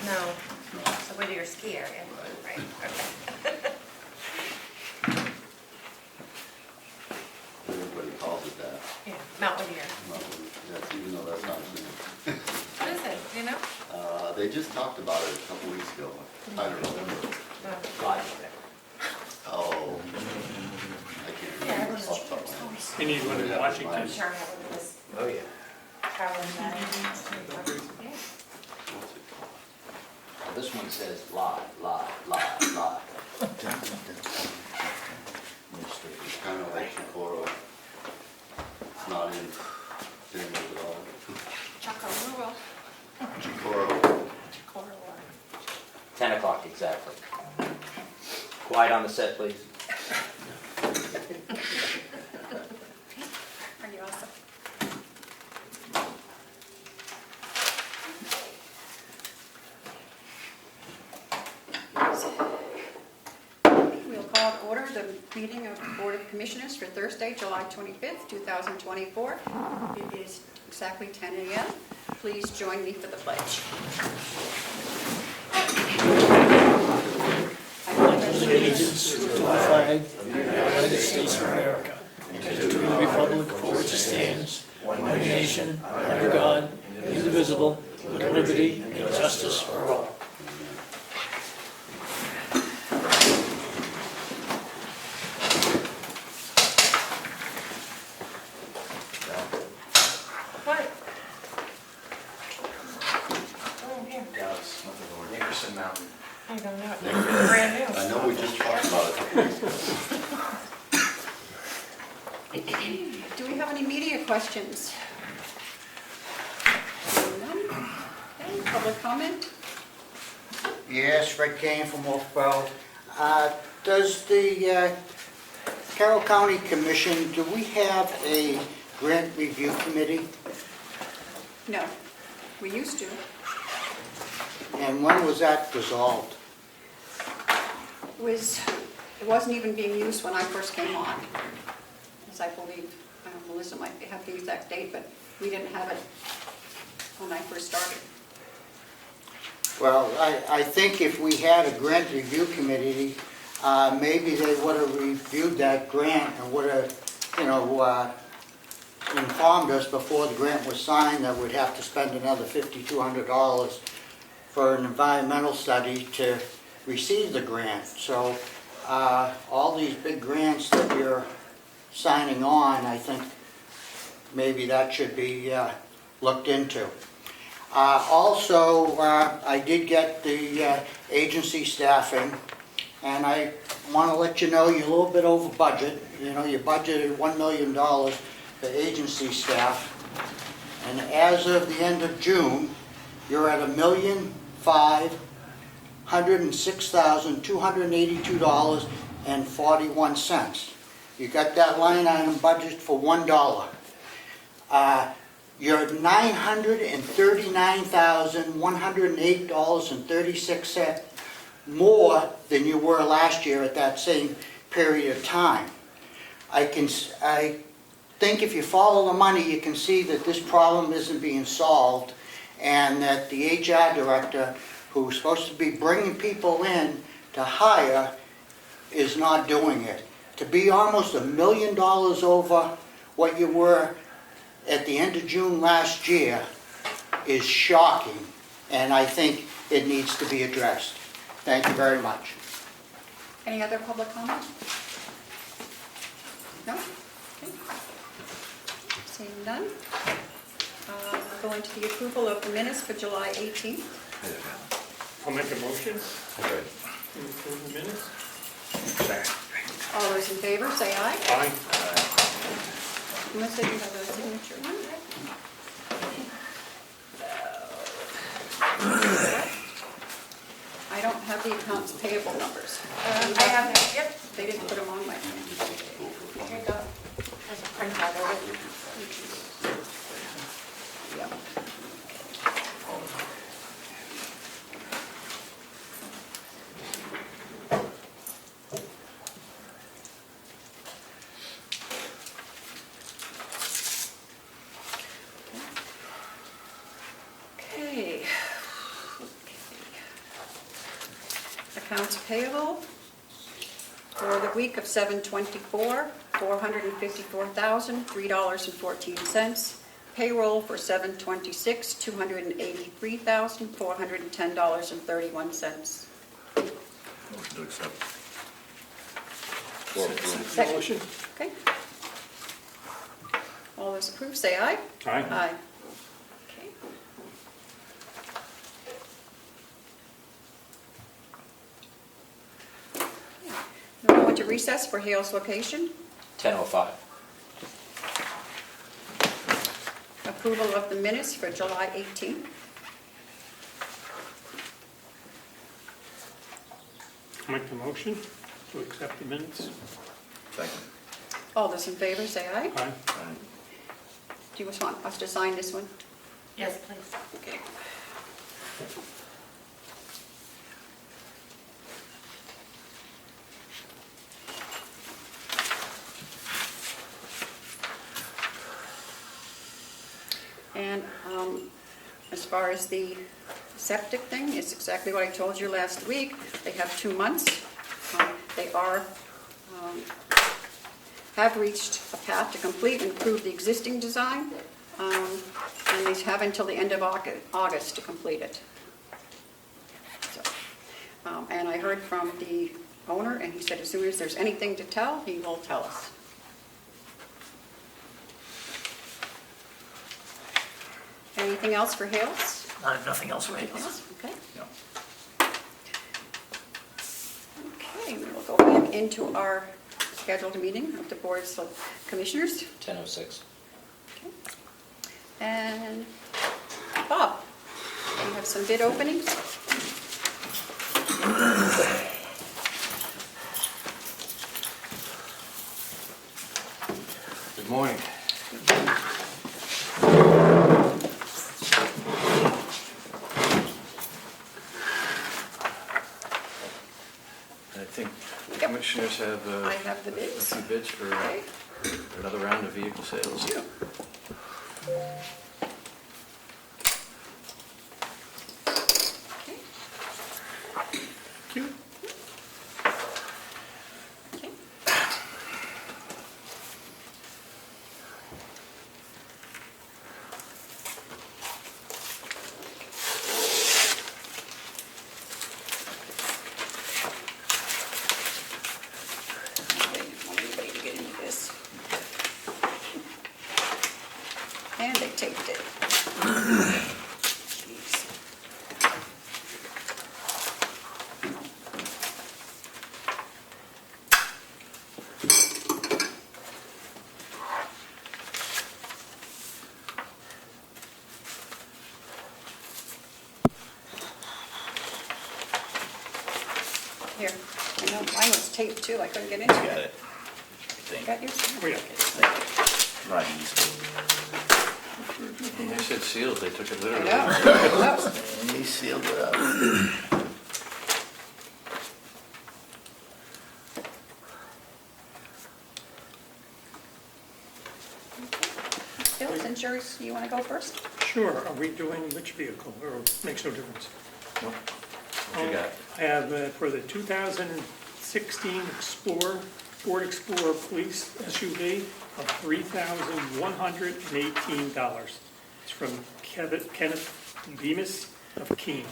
No. So where to your ski area? Right. Okay. Everybody calls it that. Yeah, Mount Whittier. That's, even though that's not true. What is it? Do you know? They just talked about it a couple weeks ago. I don't remember. Oh. I can't Yeah, remember. everyone's Off the top of my head. You need one in I'm Washington. sure I have one of this. Oh, yeah. Carroll and What's it called? This one says lie, lie, lie, lie. It's kind of like Comeau. It's not in Denver at all. Chocolate. Comeau. 10 o'clock exactly. Quiet on the set, please. Are you awesome? We'll call to order the meeting of the Board of Commissioners for Thursday, July 25th, 2024. It is exactly 10 a.m. Please join me for the pledge. Allegiance to the flag of the United States of America, and to the republic for which it stands, one nation, under God, indivisible, with liberty and justice for all. What? Oh, here. Dallas, Nickerson Mountain. I don't know. It's brand new. I know we just talked about it a couple weeks ago. Do we have any media questions? None? Okay, public comment? Yes, Fred Kane from Wolfboro. Does the Carroll County Commission, do we have a grant review committee? No. We used to. And when was that dissolved? It wasn't even being used when I first came on. As I believe, Melissa might have the exact date, but we didn't have it when I first started. Well, I think if we had a grant review committee, maybe they would have reviewed that grant and would have, informed us before the grant was signed that we'd have to spend another $5,200 for an environmental study to receive the grant. So all these big grants that you're signing on, I think maybe that should be looked into. Also, I did get the agency staffing, and I want to let you know you're a little bit over budget. You budgeted $1 million for agency staff, and as of the end of June, you're at $1,506,282.41. You got that line item budget for $1. You're at $939,108.36 more than you were last year at that same period of time. I think if you follow the money, you can see that this problem isn't being solved, and that the HR director, who's supposed to be bringing people in to hire, is not doing it. To be almost $1 million over what you were at the end of June last year is shocking, and I think it needs to be addressed. Thank you very much. Any other public comment? No? Okay. Seeing none. We'll go into the approval of the minutes for July 18th. I'll make a motion Okay. to approve the minutes. All those in favor, say aye. Aye. Melissa, you have a signature one? I don't have the accounts payable numbers. I have that. Yep. They didn't put them on my. Here you go. There's a printout of it. Yeah. Okay. Accounts payable for the week of 7/24, $454,003.14. Payroll for 7/26, $283,410.31. Motion to accept. Second. Motion? Okay. All those approved, say aye. Aye. Aye. Okay. We'll go into recess for Hale's location. 10:05. Approval of the minutes for July 18th. Make the motion to accept the minutes. Second. All those in favor, say aye. Aye. Do you want us to sign this one? Yes, please. Okay. And as far as the septic thing, it's exactly what I told you last week. They have 2 months. They have reached a path to complete and improve the existing design, and they have until the end of August to complete it. So, and I heard from the owner, and he said as soon as there's anything to tell, he will tell us. Anything else for Hales? Nothing else for Hales. Okay. No. Okay, we will go back into our scheduled meeting of the Board of Commissioners. 10:06. Okay. And Bob, we have some bid openings. Good morning. I think the Yep. commissioners have I have the a bids. few bids for Okay. another round of vehicle sales. Okay. Thank you. Okay. Wait, I want anybody to get into this. And they taped it. Jeez. Here, I know mine was taped too, I couldn't get into Got it. it. Thank Got yours? Oh, yeah. Right. They said sealed, they took it I literally. know. And he sealed it up. Bill, since yours, you want to go first? Sure, are we doing which vehicle, or makes no difference? Nope. What you got? I have for the 2016 Explorer, Ford Explorer Police SUV of $3,118. It's from Kenneth Bemis of Keene.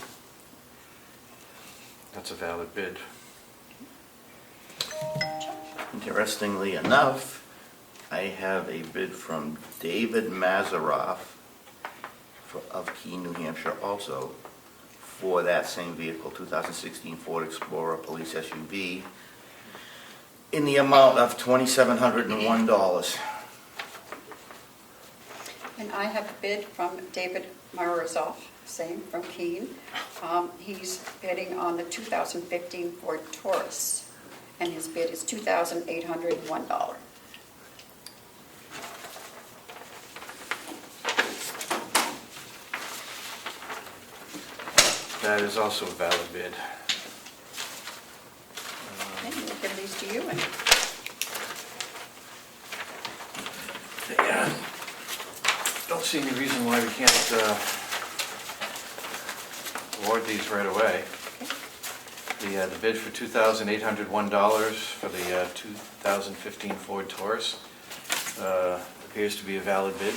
That's a valid bid. Interestingly enough, I have a bid from David Mazaroff of Keene, New Hampshire also, for that same vehicle, 2016 Ford Explorer Police SUV, in the amount of $2,701. And I have a bid from David Morozoff, same from Keene. He's bidding on the 2015 Ford Taurus, and his bid is $2,801. That is also a valid bid. Okay, we'll give these to you, and Yeah. Don't see any reason why we can't award these right away. okay. The bid for $2,801 for the 2015 Ford Taurus appears to be a valid bid,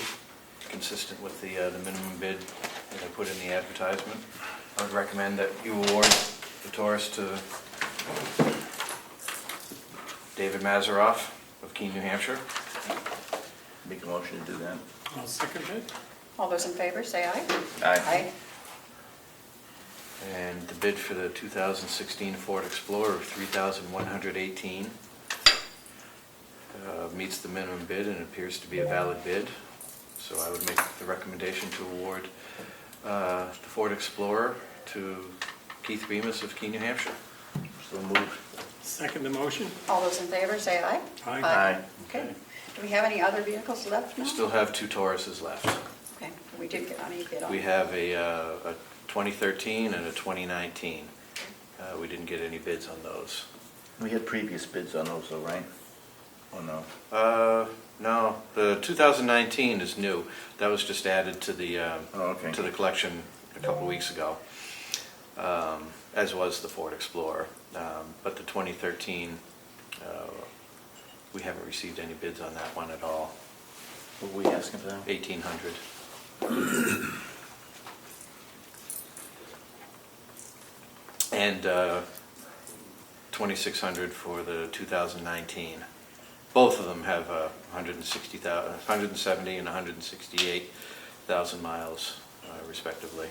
consistent with the minimum bid that I put in the advertisement. I would recommend that you award the Taurus to David Mazeroff of Keene, New Hampshire. Make a motion to do that. I'll second it. All those in favor, say aye. Aye. And the bid for the 2016 Ford Explorer of $3,118 meets the minimum bid and appears to be a valid bid. So I would make the recommendation to award the Ford Explorer to Keith Bemis of Keene, New Hampshire. So moved. Second the motion. All those in favor, say aye. Aye. Aye. Okay. Do we have any other vehicles left now? Still have 2 Tauruses left. Okay, we did get any bid on. We have a 2013 and a 2019. We didn't get any bids on those. We had previous bids on those though, right? Or no? No, the 2019 is new. That was just added to the okay. to the collection a couple weeks ago, as was the Ford Explorer. But the 2013, we haven't received any bids on that one at all. What were we asking for that? 1,800. And 2,600 for the 2019. Both of them have 170 and 168,000 miles respectively.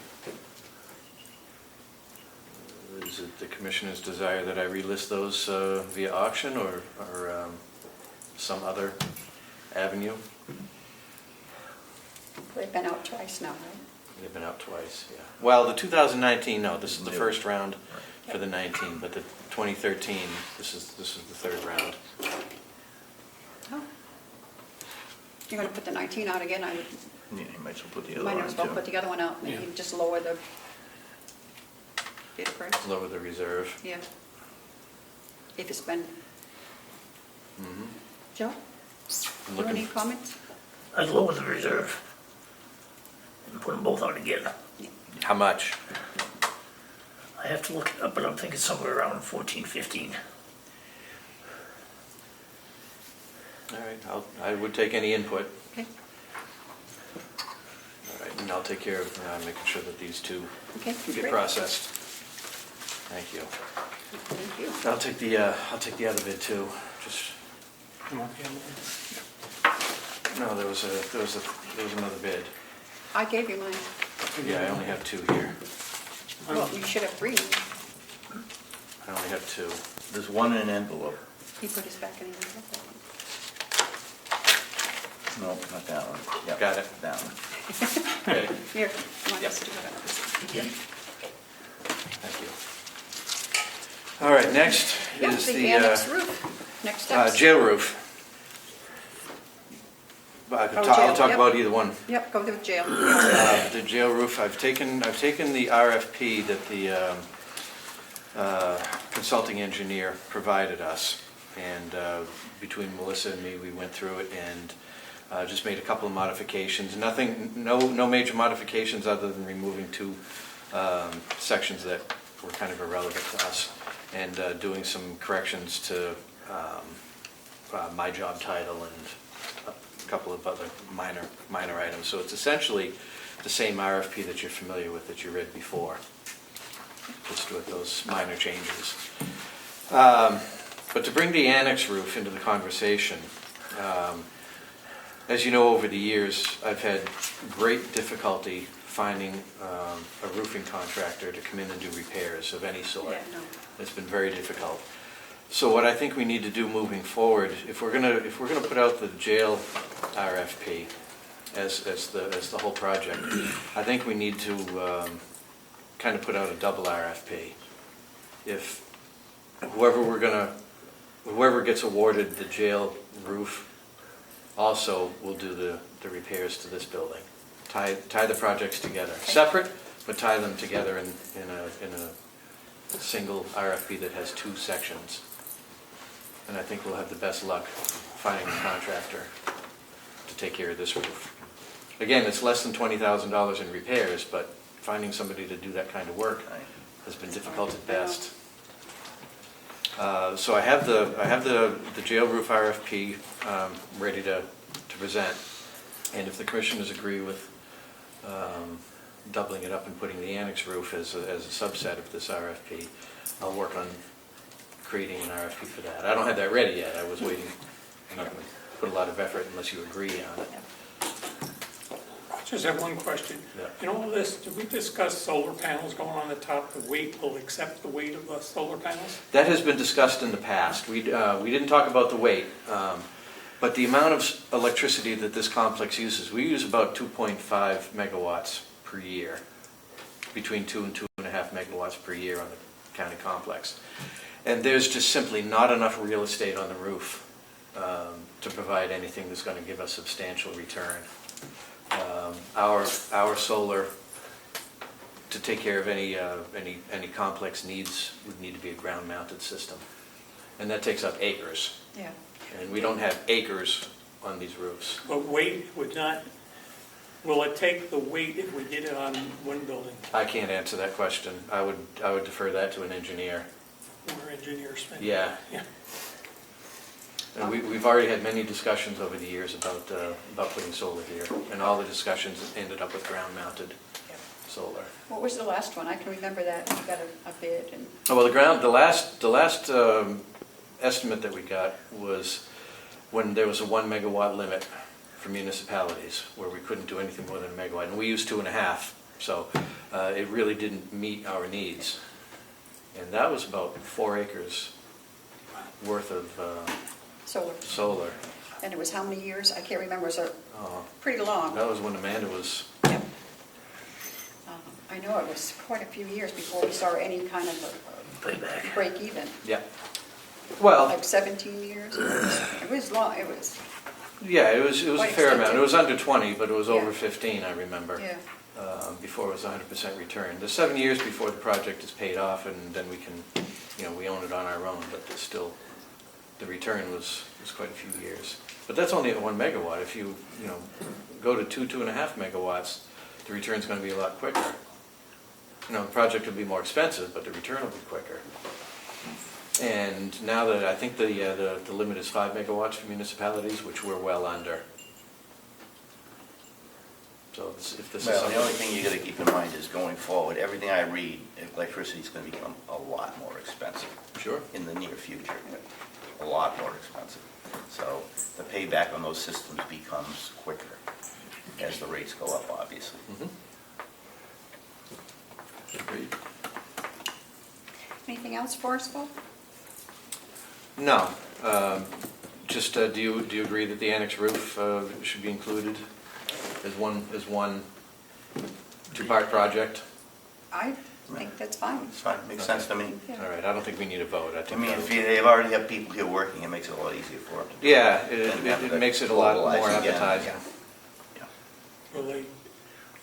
Is it the Commissioner's desire that I relist those via auction or some other avenue? They've been out twice now, right? They've been out twice, yeah. Well, the 2019, no, this is the New. first round for the 19, but the 2013, this is the third round. Oh. You're going to put the 19 out again? Yeah, you might as well put the other Might one as well too. put the other one out, maybe Yeah. just lower the bid price. Lower the reserve. Yeah. If it's been, Mhm. Joe, I'm do you looking- any comments? I'd lower the reserve and put them both out again. How much? I have to look it up, but I'm thinking somewhere around 14, 15. All right, I would take any input. Okay, All right, and I'll take care of making sure that these two okay, get great. processed. Thank you. Thank you. I'll take the other bid too. Just You want the other one? no, there was another bid. I gave you mine. Yeah, I only have 2 here. Well, you should have 3. I only have 2. There's one in an envelope. He put his back in the envelope. No, not that one. Yep, Got it. That one. Okay, Here, you want Yep. us to do it? thank you. All right, next Yeah, is the annex roof. Next steps. jail roof. Oh, I'll jail, talk yep. about either one. Yep, go to jail. The jail roof, I've taken the RFP that the consulting engineer provided us, and between Melissa and me, we went through it and just made a couple of modifications. No major modifications other than removing 2 sections that were kind of irrelevant to us, and doing some corrections to my job title and a couple of other minor items. So it's essentially the same RFP that you're familiar with, that you read before, just with those minor changes. But to bring the annex roof into the conversation, as you know, over the years, I've had great difficulty finding a roofing contractor to come in and do repairs of any sort. Yeah, no. It's been very difficult. So what I think we need to do moving forward, if we're gonna put out the jail RFP as the whole project, I think we need to kind of put out a double RFP. If whoever gets awarded the jail roof also will do the repairs to this building. Tie the projects together, separate, but tie them together in a single RFP that has 2 sections. And I think we'll have the best luck finding a contractor to take care of this roof. Again, it's less than $20,000 in repairs, but finding somebody to do that kind of work has been difficult at best. So I have the jail roof RFP ready to present. And if the commissioners agree with doubling it up and putting the annex roof as a subset of this RFP, I'll work on creating an RFP for that. I don't have that ready yet. I was waiting. I'm not going to put a lot of effort unless you agree on it. I just have one question. Yeah. In all this, did we discuss solar panels going on the top? The weight will accept the weight of the solar panels? That has been discussed in the past. We didn't talk about the weight, but the amount of electricity that this complex uses, we use about 2.5 megawatts per year, between 2 and 2.5 megawatts per year on the county complex. And there's just simply not enough real estate on the roof to provide anything that's going to give us substantial return. Our solar, to take care of any complex needs, would need to be a ground-mounted system, and that takes up acres. Yeah. And we don't have acres on these roofs. But weight would not, will it take the weight if we did it on one building? I can't answer that question. I would defer that to an engineer. Or engineers? Yeah. Yeah. And we've already had many discussions over the years about putting solar here, and all the discussions ended up with ground-mounted solar. What was the last one? I can remember that. We got a bid and, Oh, well, the last estimate that we got was when there was a 1 megawatt limit for municipalities, where we couldn't do anything more than a megawatt, and we used 2.5, so it really didn't meet our needs. And that was about 4 acres worth of solar. and it was how many years? I can't remember. It was Oh, pretty long. that was when Amanda was, Yeah. I know it was quite a few years before we saw any kind of a break even. yeah. Well, Like 17 years. It was long. It was, yeah, it was a Quite fair amount. extensive. It was under 20, but it was over Yeah. 15, I remember. yeah. Before it was 100% return. There's 7 years before the project is paid off, and then we can, we own it on our own, but it's still, the return was quite a few years. But that's only at 1 megawatt. If you, go to 2.5 megawatts, the return's going to be a lot quicker. The project will be more expensive, but the return will be quicker. And now that, I think the limit is 5 megawatts for municipalities, which we're well under. So if this is Well, something... the only thing you gotta keep in mind is going forward, everything I read, electricity's gonna become a lot more expensive Sure. in the near future. A lot more expensive. So the payback on those systems becomes quicker as the rates go up, obviously. Mhm. Agreed. Anything else for us, Paul? No. Just, do you agree that the annex roof should be included as one two-part project? I think that's fine. It's fine, makes sense to me. Yeah. All right, I don't think we need a vote. I I think mean, that- if they've already have people here working, it makes it a lot easier for them. Yeah, Then have it to makes it a lot more globalize again. appetizing. Yeah. Will they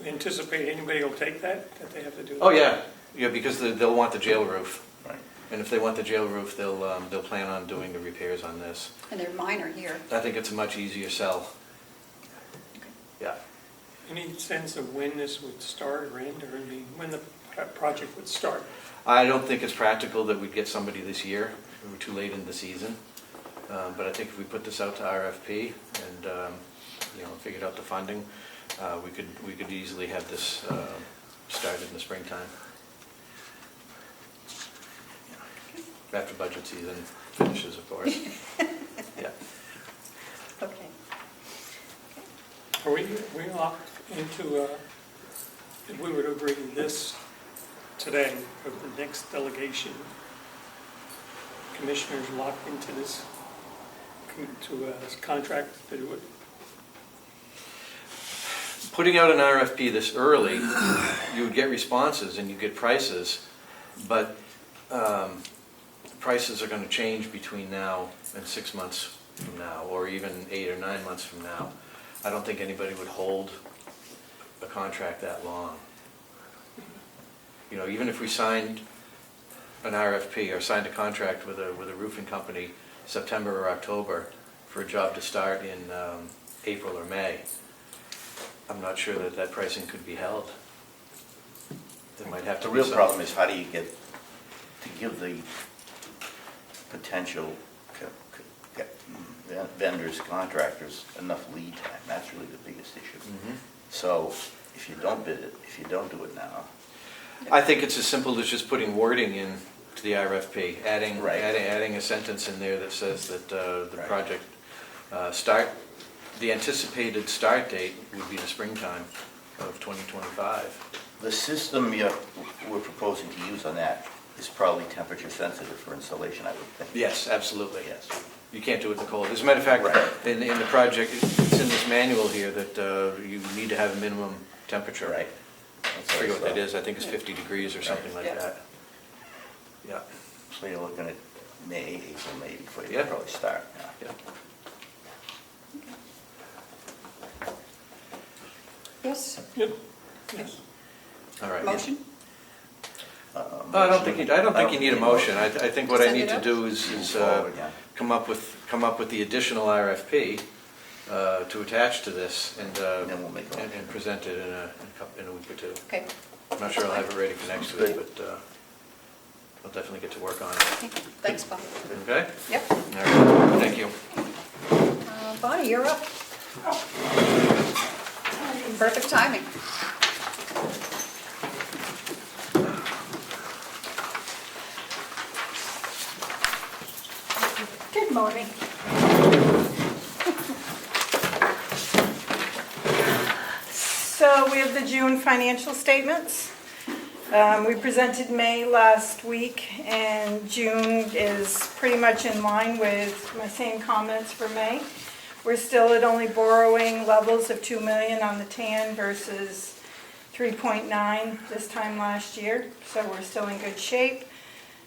anticipate anybody will take that they have to do? Oh, yeah, because they'll want the jail roof. Right. And if they want the jail roof, they'll plan on doing the repairs on this. And they're minor here. I think it's a much easier sell. Yeah. Any sense of when this would start or end, or when the project would start? I don't think it's practical that we'd get somebody this year. We're too late in the season. But I think if we put this out to RFP and, figured out the funding, we could easily have this started in the springtime. After budget season finishes, of course. Yeah. Okay. Are we locked into, if we were to agree to this today, of the next delegation, commissioners locked into this, this contract to do it? Putting out an RFP this early, you would get responses and you get prices, but prices are going to change between now and 6 months from now, or even 8 or 9 months from now. I don't think anybody would hold a contract that long. Even if we signed an RFP or signed a contract with a roofing company September or October for a job to start in April or May, I'm not sure that pricing could be held. There might have to The be real some... problem is how do you get, to give the potential vendors, contractors, enough lead time. That's really the biggest issue. So if you don't bid it, if you don't do it now, I think it's as simple as just putting wording in to the RFP, adding Right. a sentence in there that says that the Right. project the anticipated start date would be the springtime of 2025. the system we're proposing to use on that is probably temperature sensitive for installation, I would think. Yes, absolutely. Yes. You can't do it in the cold. As a matter of fact, Right. in the project, it's in this manual here that you need to have a minimum temperature. Right. I forget what that is, I think it's 50 degrees or Right. something like Yeah. that. Yeah. So you're looking at April, May before you Yeah. probably start. Yeah. Yes, Yep. Yes. All right. motion? I don't think you need a motion. I think what I Send need it to out? do is Move forward, yeah. come up with the additional RFP to attach to this and Then we'll make a motion. and present it in a week or two. Okay. I'm not sure I'll have it ready for next week, but I'll definitely get to work on it. Okay. Thanks, Bob. Okay? Yep. All right. Thank you. Bonnie, you're up. Perfect timing. Good morning. So we have the June financial statements. We presented May last week, and June is pretty much in line with my same comments for May. We're still at only borrowing levels of 2 million on the TAN versus 3.9 this time last year, so we're still in good shape.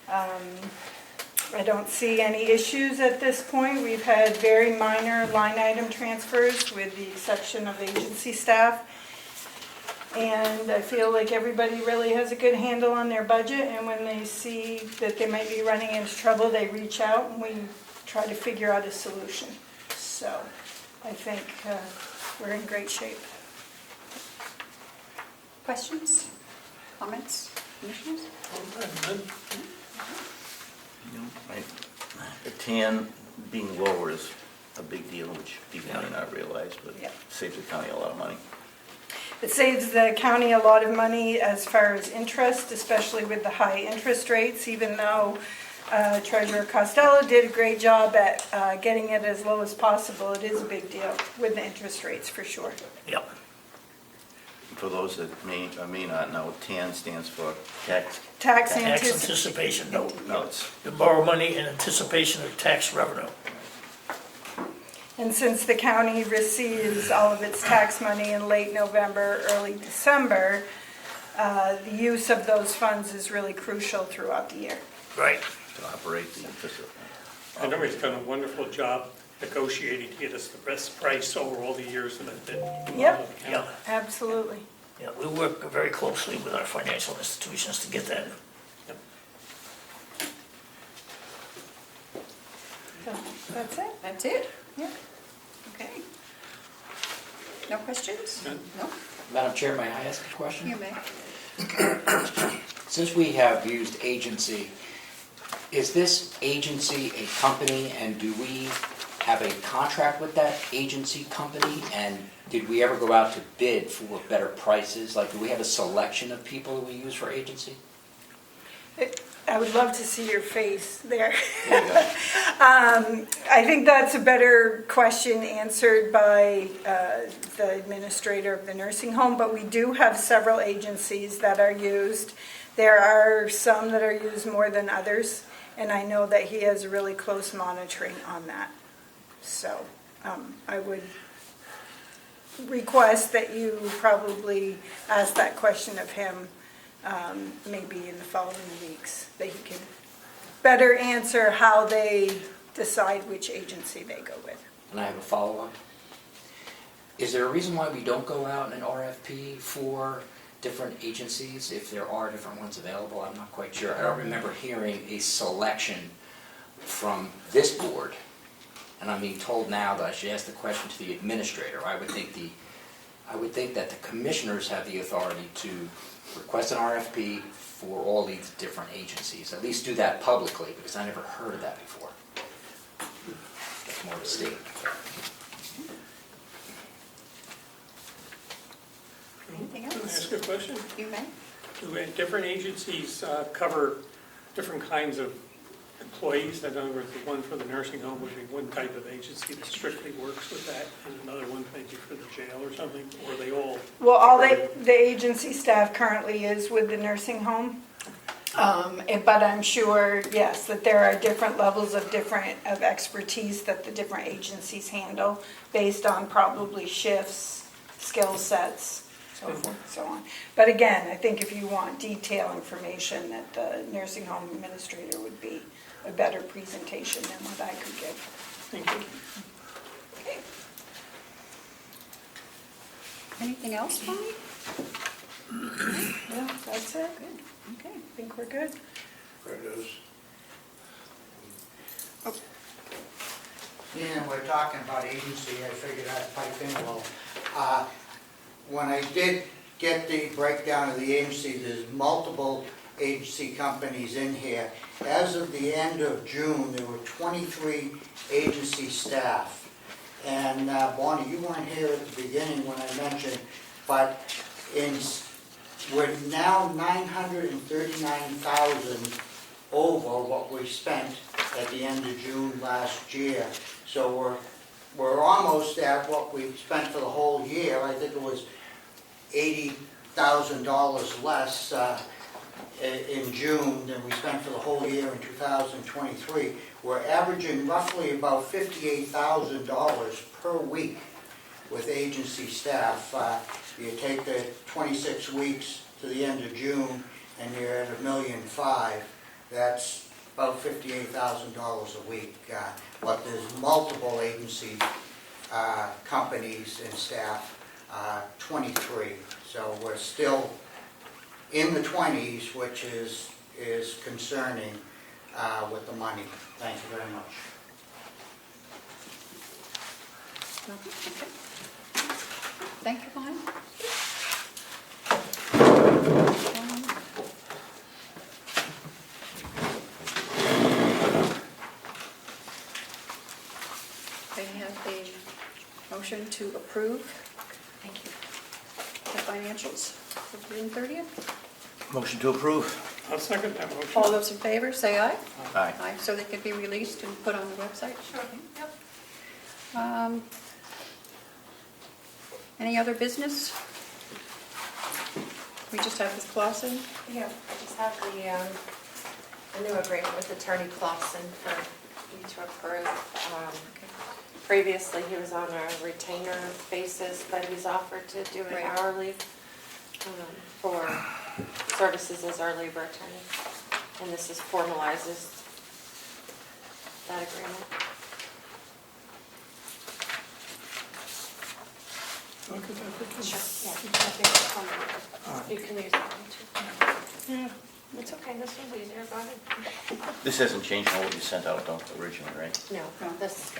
I don't see any issues at this point. We've had very minor line item transfers with the exception of agency staff. And I feel like everybody really has a good handle on their budget, and when they see that they might be running into trouble, they reach out and we try to figure out a solution. So I think we're in great shape. Questions, comments, commissioners? The TAN being lower is a big deal, which people may not realize, but Yeah. saves the county a lot of money. It saves the county a lot of money as far as interest, especially with the high interest rates, even though Treasurer Costello did a great job at getting it as low as possible. It is a big deal with the interest rates, for sure. Yep. For those that may or may not know, TAN stands for tax. Tax Tax anticipation. anticipation note. Notes. You borrow money in anticipation of tax revenue. And since the county receives all of its tax money in late November, early December, the use of those funds is really crucial throughout the year. Right. To operate the facility. I know he's done a wonderful job negotiating to get us the best price over all the years that I've been. Yep. Yeah. Absolutely. Yeah, we work very closely with our financial institutions to get that. So that's it. That's it? Yeah. Okay. No questions? None. No? Madam Chair, may I ask a question? You may. Since we have used agency, is this agency a company, and do we have a contract with that agency company? And did we ever go out to bid for better prices? Like, do we have a selection of people that we use for agency? I would love to see your face there. There you go. I think that's a better question answered by the administrator of the nursing home, but we do have several agencies that are used. There are some that are used more than others, and I know that he has really close monitoring on that. So I would request that you probably ask that question of him maybe in the following weeks, that he can better answer how they decide which agency they go with. And I have a follow-up. Is there a reason why we don't go out in an RFP for different agencies if there are different ones available? I'm not quite sure. I don't remember hearing a selection from this board, and I'm being told now that I should ask the question to the administrator. I would think that the commissioners have the authority to request an RFP for all these different agencies? At least do that publicly, because I never heard of that before. That's more of a state. Anything Can I else? ask a question? You may. Do different agencies cover different kinds of employees? In other words, the one for the nursing home would be one type of agency that strictly works with that, and another one maybe for the jail or something, or are they all? Well, the agency staff currently is with the nursing home. But I'm sure, yes, that there are different levels of expertise that the different agencies handle based on probably shifts, skill sets, so forth and so on. But again, I think if you want detailed information, that the nursing home administrator would be a better presentation than what I could give. Thank you. Okay. Anything else, Bonnie? Yeah, that's it. Okay, I think we're good. Yeah, we're talking about agency, I figured I'd pipe in a little. When I did get the breakdown of the agency, there's multiple agency companies in here. As of the end of June, there were 23 agency staff. And Bonnie, you weren't here at the beginning when I mentioned, but we're now 939,000 over what we spent at the end of June last year. So we're almost at what we spent for the whole year. I think it was $80,000 less in June than we spent for the whole year in 2023. We're averaging roughly about $58,000 per week with agency staff. You take the 26 weeks to the end of June and you're at $1.5 million. That's about $58,000 a week. But there's multiple agency companies and staff, 23. So we're still in the 20s, which is concerning with the money. Thank you very much. Okay. Thank you, Bonnie. I have a motion to approve. Thank you. The financials for June 30th. Motion to approve. I'll second that motion. All those in favor, say aye. Aye. Aye, so they can be released and put on the website? Sure. Yep. Any other business? We just have this Clausen. Yeah, I just have the new agreement with Attorney Clausen for you to approve. Previously, he was on a retainer basis, but he's offered to do it Right. hourly for services as our labor attorney. And this formalizes that agreement. Look at that. Sure, yeah. I think it's on there. You can use that one too. Yeah. It's okay, this one's easier, go ahead. This hasn't changed from what you sent out originally, right? No, No. this,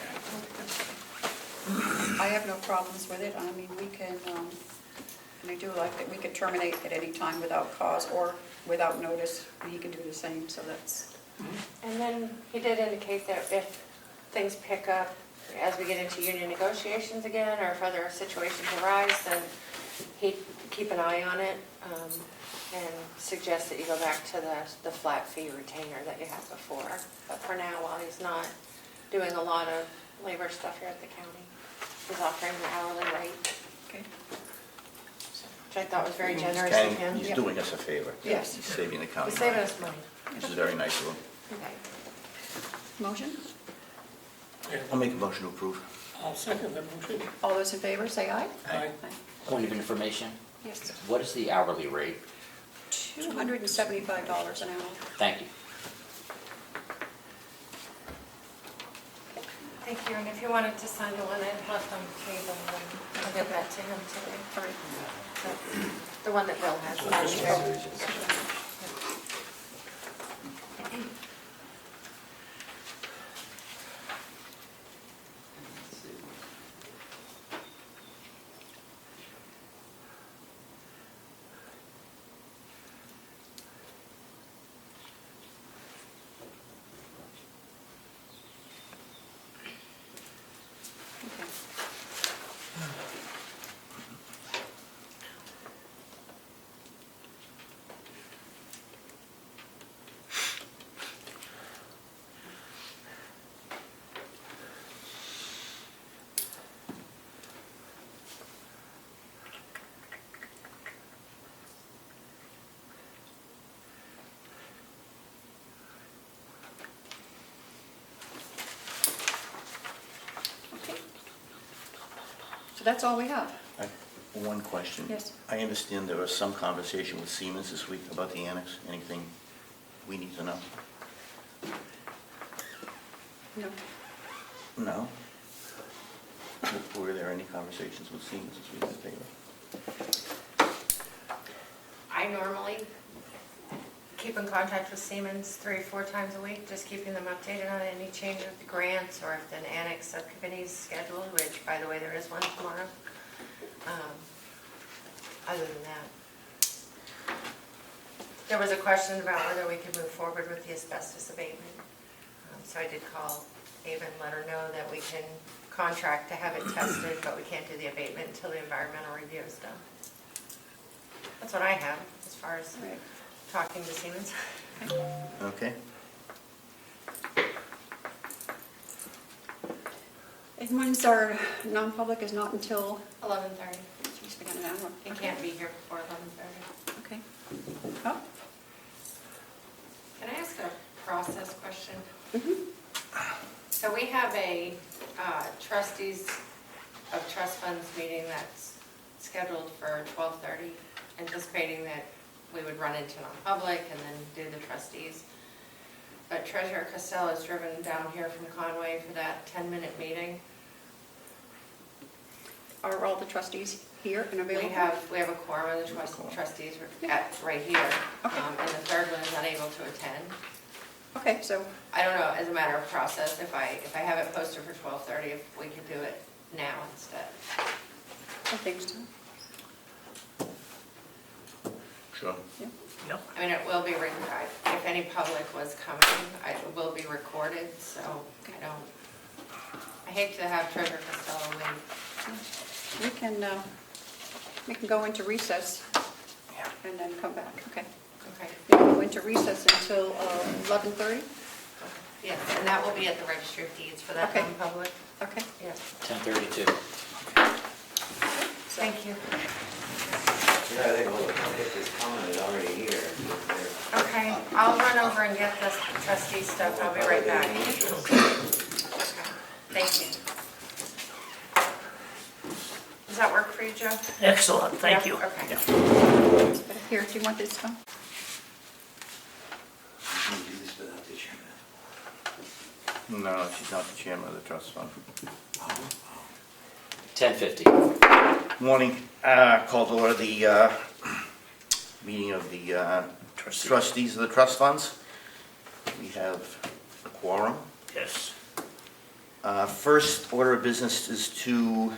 I have no problems with it. I mean, we can, and I do like that we could terminate at any time without cause or without notice. And he can do the same, so that's, and then he did indicate that if things pick up as we get into union negotiations again, or if other situations arise, then he'd keep an eye on it, and suggest that you go back to the flat fee retainer that you had before. But for now, while he's not doing a lot of labor stuff here at the county, he's offering the hourly rate, okay. which I thought was very generous And of him. he's doing us a favor. Yes. He's saving the county He's saving money, us money. which is very nice of him. Okay. Motion? I'll make a motion to approve. I'll second that motion. All those in favor, say aye. Aye. Point of information, Yes. what is the hourly rate? $275 an hour. Thank you. Thank you, and if you wanted to sign the one I left on the table, I'll give that to him today. All right. The one that Bill has. that's all we have. One question. Yes. I understand there was some conversation with Siemens this week about the annex. Anything we need to know? No. No? Were there any conversations with Siemens this week that they were? I normally keep in contact with Siemens 3 or 4 times a week, just keeping them updated on any change of the grants or if an annex subcommittee is scheduled, which, by the way, there is one tomorrow. Other than that, there was a question about whether we could move forward with the asbestos abatement. So I did call Ava and let her know that we can contract to have it tested, but we can't do the abatement until the environmental review is done. That's what I have as far as Right. talking to Siemens. Okay. And when's our non-public is not until, 11:30. geez, we got an hour. It can't be here before 11:30. Okay. Oh, Can I ask a process question? mhm. So we have a trustees of trust funds meeting that's scheduled for 12:30, anticipating that we would run into non-public and then do the trustees. But Treasurer Costello has driven down here from Conway for that 10-minute meeting. Are all the trustees here and available? We have a quorum of the trustees right here. Okay. And the third one is unable to attend. Okay, so, I don't know, as a matter of process, if I have it posted for 12:30, if we could do it now instead. I think so. Sure. Yeah. Yep. I mean, it will be, if any public was coming, it will be recorded, so I hate to have Treasurer Costello wait. We can go into recess and then come back, okay? Okay, We can go into recess until 11:30? yes, and that will be at the Registry of Deeds for that Okay. non-public. Okay. Yes, 10:32. thank you. Yeah, I think all the public is coming, is already here. Okay, I'll run over and get this trustee stuff, I'll be right back. Thank you. Does that work for you, Joe? Excellent, thank Yeah, you. Okay. Here, do you want this one? No, she's not the chairman of the trust fund. 10:50. Morning. Call to order the meeting of the trustees of the trust funds. We have a quorum. Yes. First order of business is to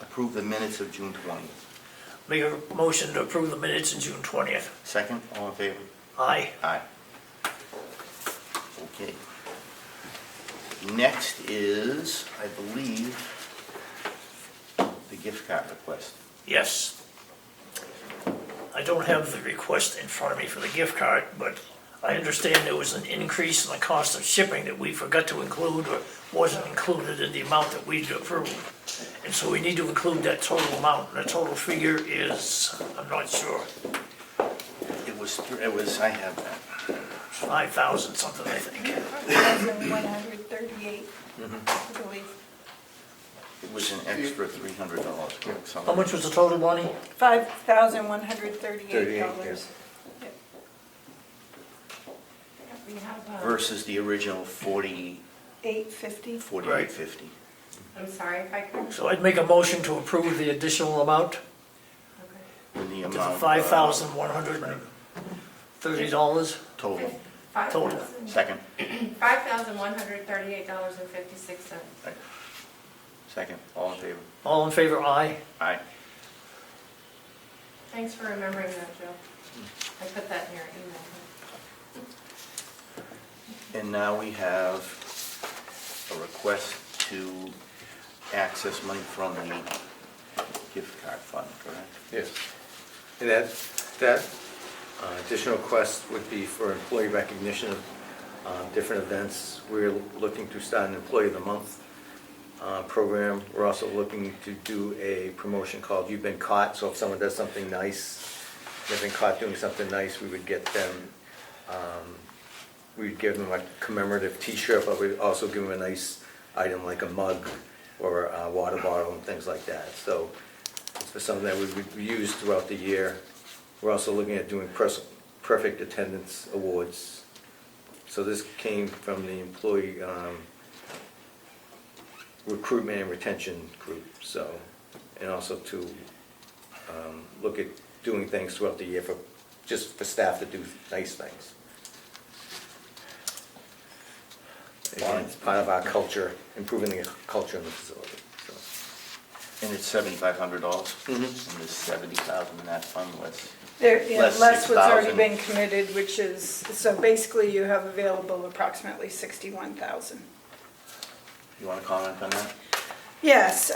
approve the minutes of June 20th. Make a motion to approve the minutes in June 20th. Second, all in favor? Aye. Aye. Okay. Next is, I believe, the gift card request. Yes. I don't have the request in front of me for the gift card, but I understand there was an increase in the cost of shipping that we forgot to include or wasn't included in the amount that we'd approved. And so we need to include that total amount, and the total figure is, I'm not sure, It was, I have that. 5,000 something, I think. 1,138, I believe. It was an extra $300. How much was the total, Bonnie? $5,138. We have, Versus the original 850. $48.50. I'm sorry if I could. So I'd make a motion to approve the additional amount Okay. In the to the amount. $5,130. Total. Total. Second. $5,138.56. Second. All in favor? All in favor, aye. Aye. Thanks for remembering that, Joe. I put that in your email. And now we have a request to access money from the gift card fund, correct? Yes. And that additional request would be for employee recognition of different events. We're looking to start an Employee of the Month program. We're also looking to do a promotion called You've Been Caught. So if someone does something nice, they've been caught doing something nice, we would get them, we'd give them a commemorative t-shirt, but we'd also give them a nice item like a mug or a water bottle and things like that. So it's for something that we use throughout the year. We're also looking at doing perfect attendance awards. So this came from the employee recruitment and retention group, so, and also to look at doing things throughout the year just for staff to do nice things. Again, it's part of our culture, improving the culture in the facility, so. And it's $7,500? Mhm. And there's 70,000 in that fund list. Less Less what's already 6,000. been committed, which is, so basically you have available approximately 61,000. You want to comment on that? Yes,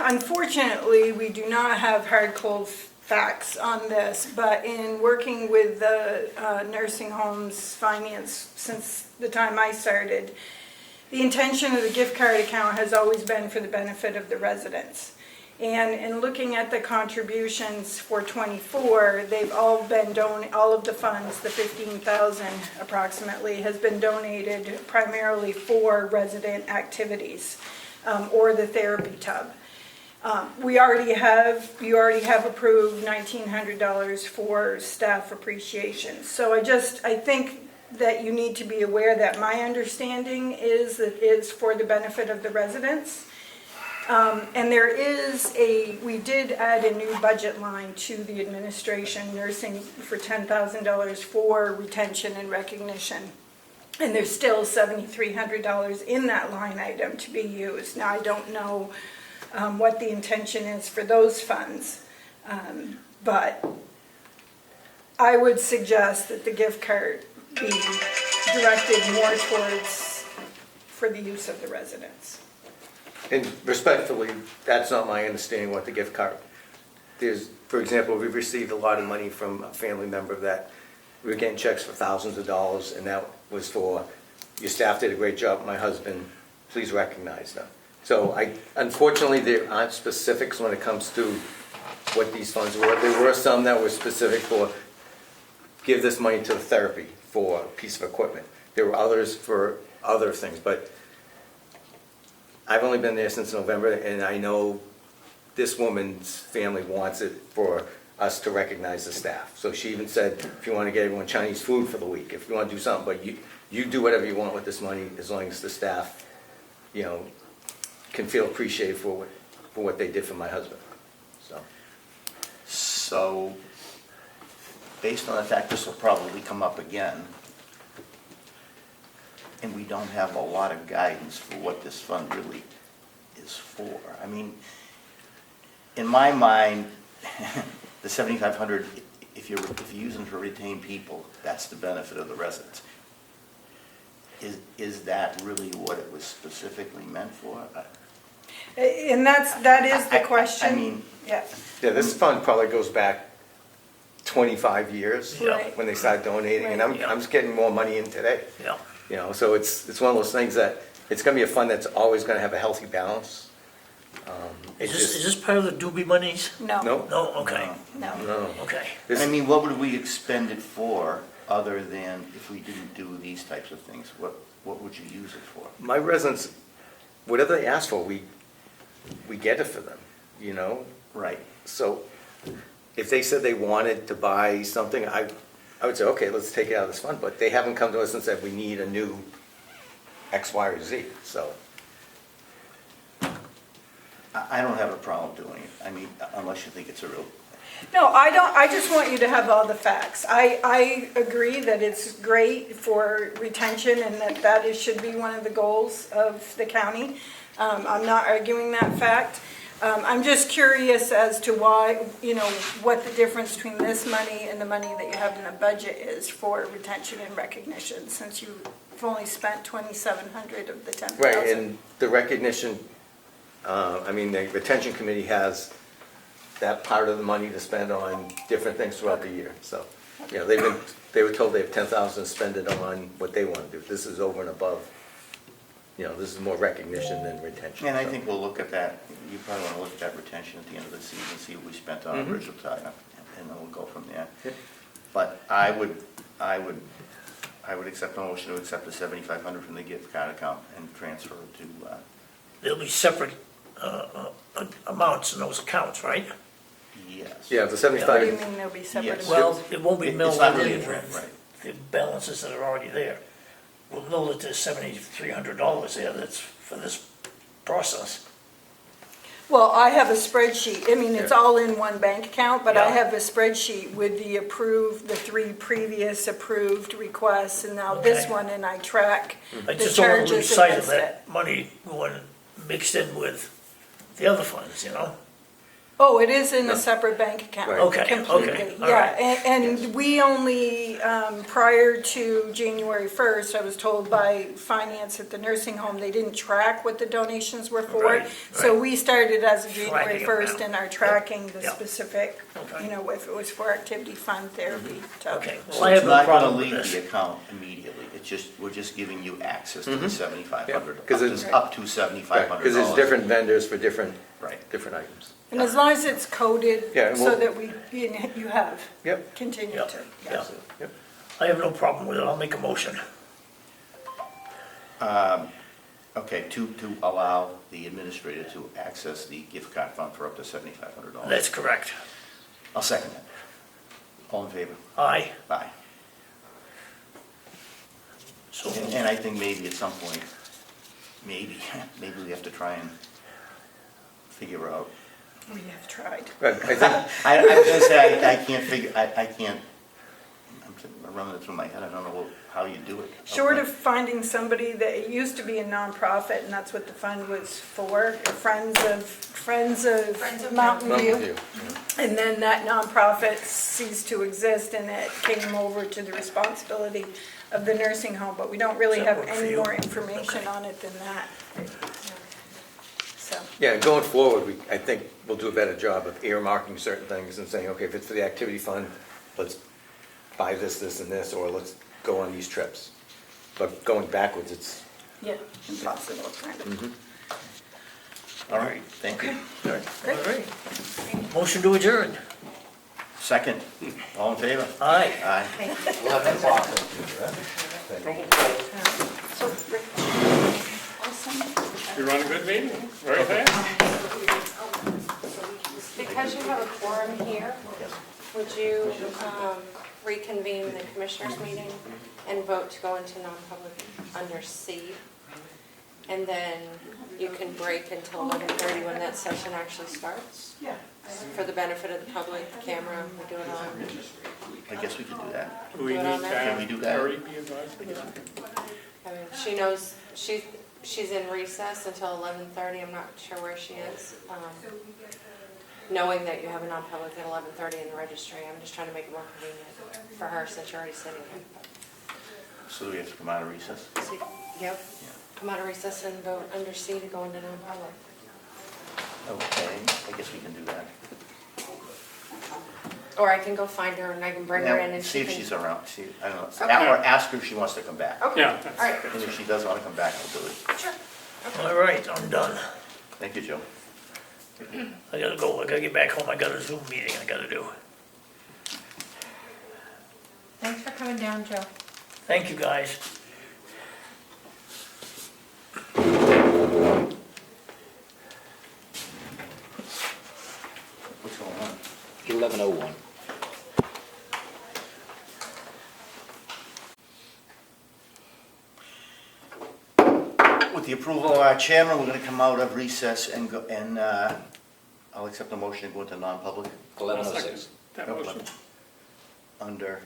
unfortunately, we do not have hard, cold facts on this, but in working with the nursing homes finance since the time I started, the intention of the gift card account has always been for the benefit of the residents. And in looking at the contributions for '24, they've all been all of the funds, the 15,000 approximately, has been donated primarily for resident activities or the therapy tub. You already have approved $1,900 for staff appreciation. So I think that you need to be aware that my understanding is that it's for the benefit of the residents. And we did add a new budget line to the administration nursing for $10,000 for retention and recognition. And there's still $7,300 in that line item to be used. Now, I don't know what the intention is for those funds, but I would suggest that the gift card be directed more towards for the use of the residents. And respectfully, that's not my understanding what the gift card. For example, we've received a lot of money from a family member that we were getting checks for thousands of dollars, and that was for, your staff did a great job, my husband, please recognize them. So unfortunately, there aren't specifics when it comes to what these funds were. There were some that were specific for, give this money to the therapy for a piece of equipment. There were others for other things, but I've only been there since November, and I know this woman's family wants it for us to recognize the staff. So she even said, if you want to get everyone Chinese food for the week, if you want to do something, but you do whatever you want with this money, as long as the staff, can feel appreciated for what they did for my husband. So, based on the fact this will probably come up again, and we don't have a lot of guidance for what this fund really is for. I mean, in my mind, the $7,500, if you're using for retained people, that's the benefit of the residents. Is that really what it was specifically meant for? And that is the question. I mean, Yeah. Yeah, this fund probably goes back 25 years Right. when they started donating, and Right. I'm just getting more money in today. Yeah. So it's one of those things that it's going to be a fund that's always going to have a healthy balance. Is this part of the doobie monies? No. No, No, okay, No. no. okay. and I mean, what would we expend it for, other than if we didn't do these types of things? What would you use it for? My residents, whatever they ask for, we get it for them, Right. So if they said they wanted to buy something, I would say, okay, let's take it out of this fund, but they haven't come to us and said, we need a new X, Y, or Z, so. I don't have a problem doing it. I mean, unless you think it's a real, No, I don't, I just want you to have all the facts. I agree that it's great for retention and that should be one of the goals of the county. I'm not arguing that fact. I'm just curious as to why, what the difference between this money and the money that you have in the budget is for retention and recognition, since you've only spent $2,700 of the $10,000. Right, and the recognition, the retention committee has that part of the money to spend on different things throughout the year, so. They were told they have $10,000 to spend it on what they want to do. This is over and above. This is more recognition than retention. and I so. think we'll look at that. You probably want to look at that retention at the end of the season, see what we spent on Bridge of Tide, and then we'll go from there. Yeah. But I would accept a motion to accept the $7,500 from the gift card account and transfer it to there'll be separate amounts in those accounts, right? Yes. Yeah, the What do you 75, mean there'll be separate Yes. amounts? Well, it won't be It's milled not really in a trend, with right. the balances that are already there. We'll know that there's $7,300 there that's for this process. Well, I have a spreadsheet, I mean, it's Yeah. all in one bank account, but I Yeah. have a spreadsheet with the 3 previous approved requests, and now this Okay. one, and I track I the just don't want to lose charges sight of against it. that money going mixed in with the other funds, you know? Oh, it is in a separate bank account. Right. Okay, Completely, okay, all yeah, right. and we only, prior to January 1st, I was told by finance at the nursing home, they didn't track what the donations were for. Right, So right. we started as of January Flagging it 1st now. and are tracking the Yeah. specific, Okay. you know, if it was for activity fund therapy. to- Okay, well, So I it's have no not gonna problem with leave this. the account immediately, it's just, we're just giving you access to the $7,500, Yeah, 'cause it's- up to $7,500. because there's different vendors for different Right. items. And as long as it's coded, Yeah, and so we'll- that you have, Yep. continue Yeah, to. yeah. Yep. I have no problem with it, I'll make a motion. Okay, to allow the administrator to access the gift card fund for up to $7,500. That's correct. I'll second that. All in favor? Aye. Aye. So, And I think maybe at some point, maybe we have to try and figure out. We have tried. But I think, I was gonna say, I can't figure, I can't, I'm running it through my head, I don't know how you do it. Short of finding somebody that, it used to be a nonprofit, and that's what the fund was for, Friends of Mountain Mountain View. View. And then that nonprofit ceased to exist, and it came over to the responsibility of the nursing home, but we don't really Does that have work for any you? more information Okay. on it than that. So, yeah, going forward, I think we'll do a better job of earmarking certain things and saying, okay, if it's for the activity fund, let's buy this, this, and this, or let's go on these trips. But going backwards, it's, yeah, impossible, kind of. All right, thank you. all right. Motion to adjourn. Second, all in favor? Aye. Aye. 11 o'clock. So, Rick, You run a good meeting, very fast. Because you have a quorum here, would you reconvene the commissioners' meeting and vote to go into non-public under C? And then you can break until 11:30 when that session actually starts? yeah. For the benefit of the public, the camera, we do it all. I guess we could do that. Do we Do it need on there? Can we do that? Terry be advised of that? I mean, she knows, she's in recess until 11:30, I'm not sure where she is. Knowing that you have a non-public at 11:30 in the registry, I'm just trying to make it more convenient for her since you're already sitting here. So we have to come out of recess? So, yep, come out of recess and vote under C to go into non-public. Okay, I guess we can do that. Or I can go find her and I can bring her in Now, and see she if can. she's around, see, I don't know, Okay. or ask her if she wants to come back. Okay, Yeah, all that's right, And if she does want to come back, I'll do it. sure. All right, I'm done. Thank you, Joe. I gotta go, I gotta get back home, I got a Zoom meeting I gotta do. Thanks for coming down, Joe. Thank you, guys. What's going on? 11:01. With the approval of our chairman, we're going to come out of recess and go, and I'll accept the motion to go into non-public 11:06. That motion. under,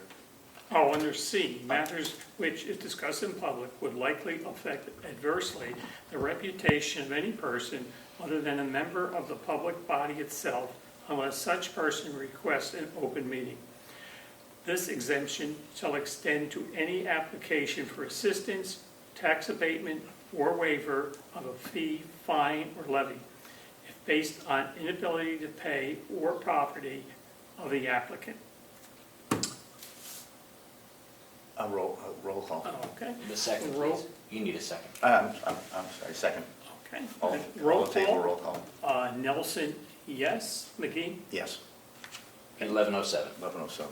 Under C, matters which, if discussed in public, would likely affect adversely the reputation of any person other than a member of the public body itself, unless such person requests an open meeting. This exemption shall extend to any application for assistance, tax abatement, or waiver of a fee, fine, or levy, if based on inability to pay or property of the applicant. a roll call. Okay, The second, Roll. please. You need a second. I'm sorry, second. okay. All Roll in favor, call. roll call. Nelson, yes. McGee? Yes, 11:07. 11:07.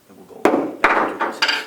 And we'll go back into recess.